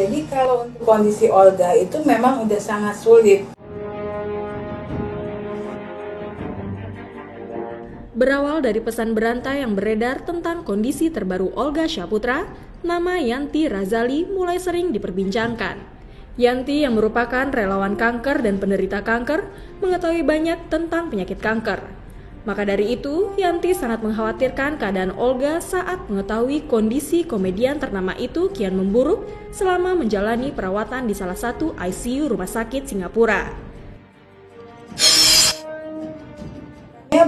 Jadi kalau untuk kondisi Olga itu memang udah sangat sulit. Berawal dari pesan berantai yang beredar tentang kondisi terbaru Olga Syahputra, nama Yanti Razali mulai sering diperbincangkan. Yanti yang merupakan relawan kanker dan penderita kanker mengetahui banyak tentang penyakit kanker. Maka dari itu, Yanti sangat mengkhawatirkan keadaan Olga saat mengetahui kondisi komedian ternama itu kian memburuk selama menjalani perawatan di salah satu ICU rumah sakit Singapura.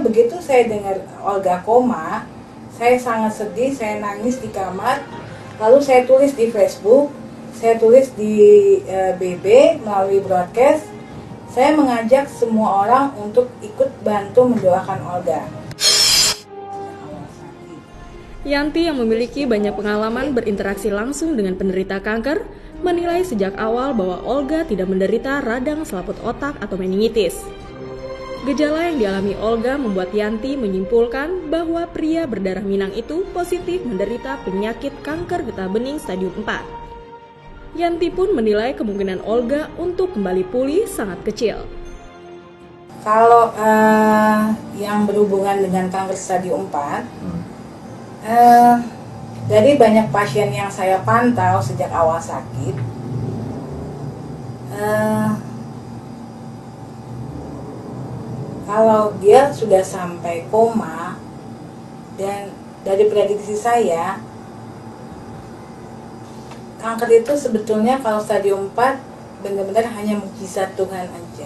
Begitu saya dengar Olga koma, saya sangat sedih, saya nangis di kamar. Lalu saya tulis di Facebook, saya tulis di BB melalui broadcast. Saya mengajak semua orang untuk ikut bantu mendoakan Olga. Yanti yang memiliki banyak pengalaman berinteraksi langsung dengan penderita kanker, menilai sejak awal bahwa Olga tidak menderita radang selaput otak atau meningitis. Gejala yang dialami Olga membuat Yanti menyimpulkan bahwa pria berdarah Minang itu positif menderita penyakit kanker getah bening stadium 4. Yanti pun menilai kemungkinan Olga untuk kembali pulih sangat kecil. Kalau yang berhubungan dengan kanker stadium 4, dari banyak pasien yang saya pantau sejak awal sakit, kalau dia sudah sampai koma, dan dari prediksi saya, kanker itu sebetulnya kalau stadium 4 benar-benar hanya mukjizat Tuhan aja.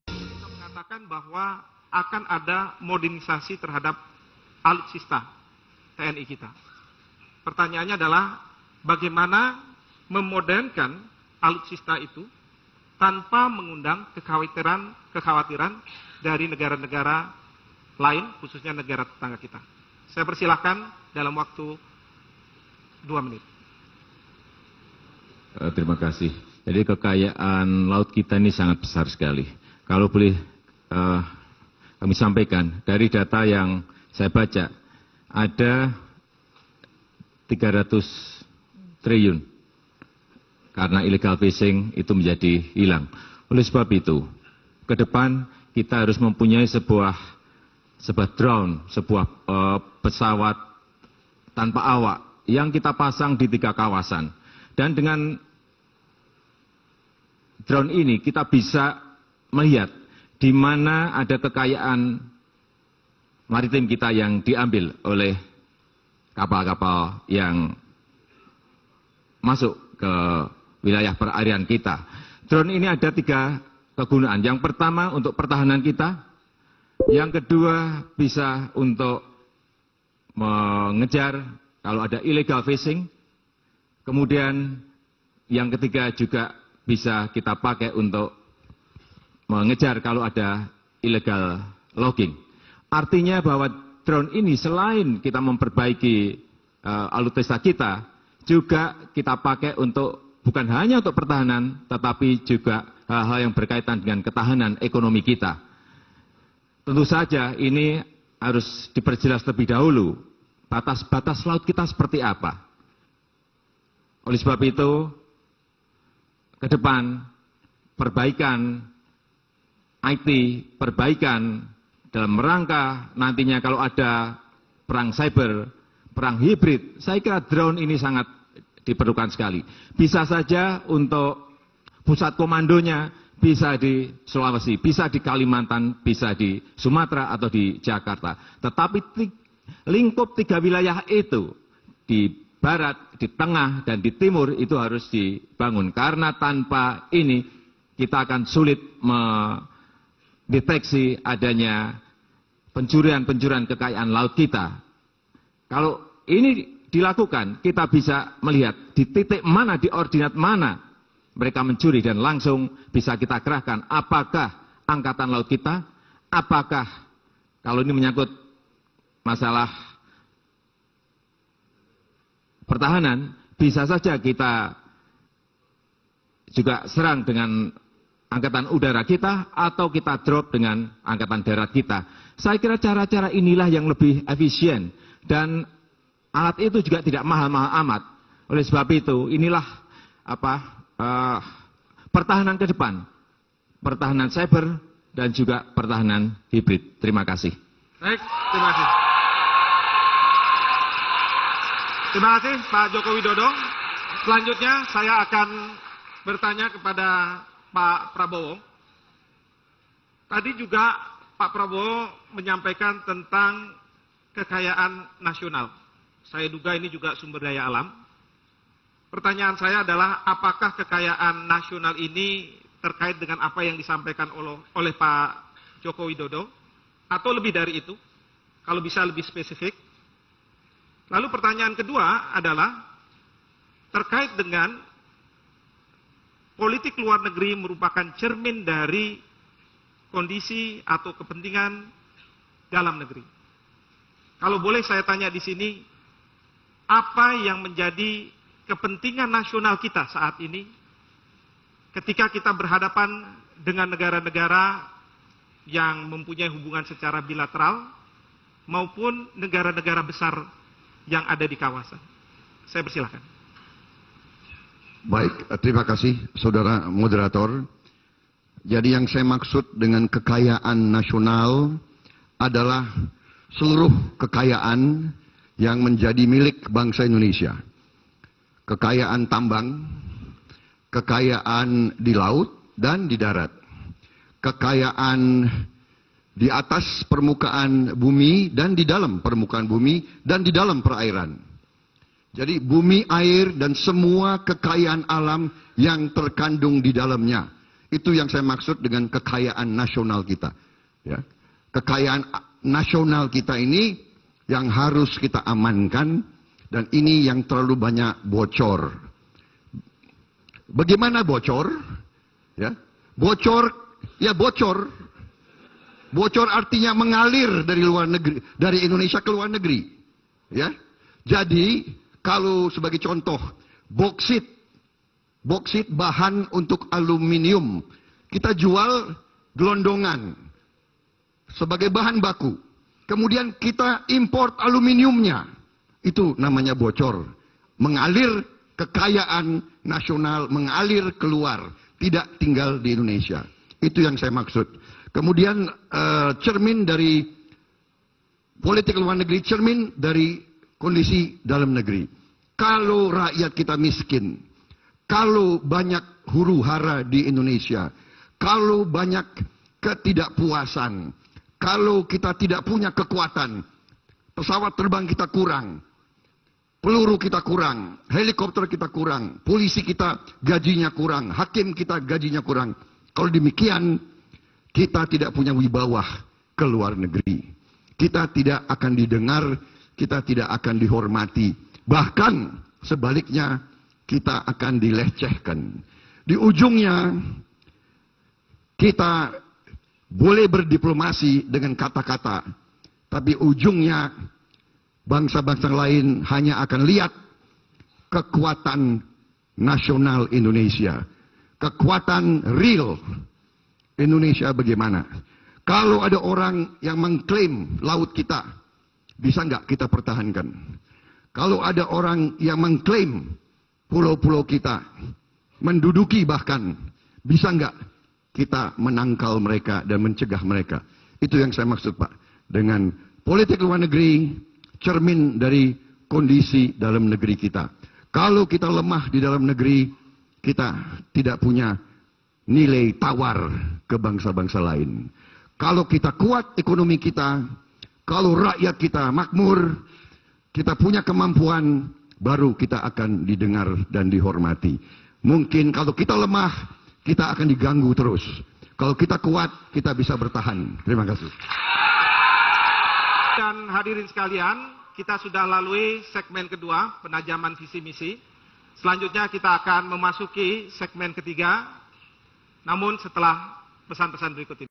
Kita mengatakan bahwa akan ada modernisasi terhadap alutsista TNI kita. Pertanyaannya adalah bagaimana memodernkan alutsista itu tanpa mengundang kekhawatiran dari negara-negara lain, khususnya negara tetangga kita. Saya persilahkan dalam waktu 2 menit. Terima kasih. Jadi kekayaan laut kita ini sangat besar sekali. Kalau boleh kami sampaikan, dari data yang saya baca, ada 300 triliun karena illegal fishing itu menjadi hilang. Oleh sebab itu, ke depan kita harus mempunyai sebuah drone, sebuah pesawat tanpa awak yang kita pasang di 3 kawasan. Dan dengan drone ini kita bisa melihat di mana ada kekayaan maritim kita yang diambil oleh kapal-kapal yang masuk ke wilayah perairan kita. Drone ini ada 3 kegunaan. Yang pertama untuk pertahanan kita. Yang kedua bisa untuk mengejar kalau ada illegal fishing. Kemudian yang ketiga juga bisa kita pakai untuk mengejar kalau ada illegal logging. Artinya bahwa drone ini selain kita memperbaiki alutsista kita, juga kita pakai untuk bukan hanya untuk pertahanan, tetapi juga hal-hal yang berkaitan dengan ketahanan ekonomi kita. Tentu saja ini harus diperjelas lebih dahulu, batas-batas laut kita seperti apa. Oleh sebab itu, ke depan, perbaikan IT, perbaikan dalam rangka nantinya kalau ada perang cyber, perang hibrid, saya kira drone ini sangat diperlukan sekali. Bisa saja untuk pusat komandonya, bisa di Sulawesi, bisa di Kalimantan, bisa di Sumatera atau di Jakarta. Tetapi lingkup 3 wilayah itu, di barat, di tengah, dan di timur itu harus dibangun. Karena tanpa ini kita akan sulit mendeteksi adanya pencurian-pencurian kekayaan laut kita. Kalau ini dilakukan, kita bisa melihat di titik mana, di ordinat mana mereka mencuri dan langsung bisa kita kerahkan apakah angkatan laut kita, apakah kalau ini menyangkut masalah pertahanan, bisa saja kita juga serang dengan angkatan udara kita atau kita drop dengan angkatan darat kita. Saya kira cara-cara inilah yang lebih efisien Dan alat itu juga tidak mahal-mahal amat. Oleh sebab itu, inilah pertahanan ke depan. Pertahanan cyber dan juga pertahanan hibrid. Terima kasih. Baik, terima kasih. Terima kasih Pak Joko Widodo. Selanjutnya saya akan bertanya kepada Pak Prabowo. Tadi juga Pak Prabowo menyampaikan tentang kekayaan nasional. Saya duga ini juga sumber daya alam. Pertanyaan saya adalah apakah kekayaan nasional ini terkait dengan apa yang disampaikan oleh Pak Joko Widodo atau lebih dari itu? Kalau bisa lebih spesifik. Lalu pertanyaan kedua adalah terkait dengan politik luar negeri merupakan cermin dari kondisi atau kepentingan dalam negeri. Kalau boleh saya tanya di sini, apa yang menjadi kepentingan nasional kita saat ini ketika kita berhadapan dengan negara-negara yang mempunyai hubungan secara bilateral maupun negara-negara besar yang ada di kawasan. Saya persilahkan. Baik, terima kasih saudara moderator. Jadi yang saya maksud dengan kekayaan nasional adalah seluruh kekayaan yang menjadi milik bangsa Indonesia. Kekayaan tambang, kekayaan di laut dan di darat. Kekayaan di atas permukaan bumi dan di dalam permukaan bumi dan di dalam perairan. Jadi bumi, air, dan semua kekayaan alam yang terkandung di dalamnya. Itu yang saya maksud dengan kekayaan nasional kita. Ya. Kekayaan nasional kita ini yang harus kita amankan, dan ini yang terlalu banyak bocor. Bagaimana bocor? Ya. Bocor, ya bocor. Bocor artinya mengalir dari luar negeri, dari Indonesia ke luar negeri. Ya. Jadi kalau sebagai contoh, boksit bahan untuk aluminium, kita jual gelondongan sebagai bahan baku. Kemudian kita import aluminiumnya. Itu namanya bocor. Mengalir kekayaan nasional, mengalir keluar. Tidak tinggal di Indonesia. Itu yang saya maksud. Kemudian cermin dari politik luar negeri, cermin dari kondisi dalam negeri. Kalau rakyat kita miskin, kalau banyak huru hara di Indonesia, kalau banyak ketidakpuasan, kalau kita tidak punya kekuatan, pesawat terbang kita kurang, peluru kita kurang, helikopter kita kurang, polisi kita gajinya kurang, hakim kita gajinya kurang. Kalau demikian, kita tidak punya wibawah ke luar negeri. Kita tidak akan didengar, kita tidak akan dihormati. Bahkan sebaliknya, kita akan dilecehkan. Di ujungnya, kita boleh berdiplomasi dengan kata-kata, tapi ujungnya bangsa-bangsa lain hanya akan lihat kekuatan nasional Indonesia. Kekuatan real Indonesia bagaimana. Kalau ada orang yang mengklaim laut kita, bisa nggak kita pertahankan? Kalau ada orang yang mengklaim pulau-pulau kita, menduduki bahkan, bisa nggak kita menangkal mereka dan mencegah mereka? Itu yang saya maksud Pak. Dengan politik luar negeri, cermin dari kondisi dalam negeri kita. Kalau kita lemah di dalam negeri, kita tidak punya nilai tawar ke bangsa-bangsa lain. Kalau kita kuat ekonomi kita, kalau rakyat kita makmur, kita punya kemampuan, baru kita akan didengar dan dihormati. Mungkin kalau kita lemah, kita akan diganggu terus. Kalau kita kuat, kita bisa bertahan. Terima kasih. Dan hadirin sekalian, kita sudah lalui segmen kedua, penajaman visi misi. Selanjutnya kita akan memasuki segmen ketiga, namun setelah pesan-pesan berikut ini.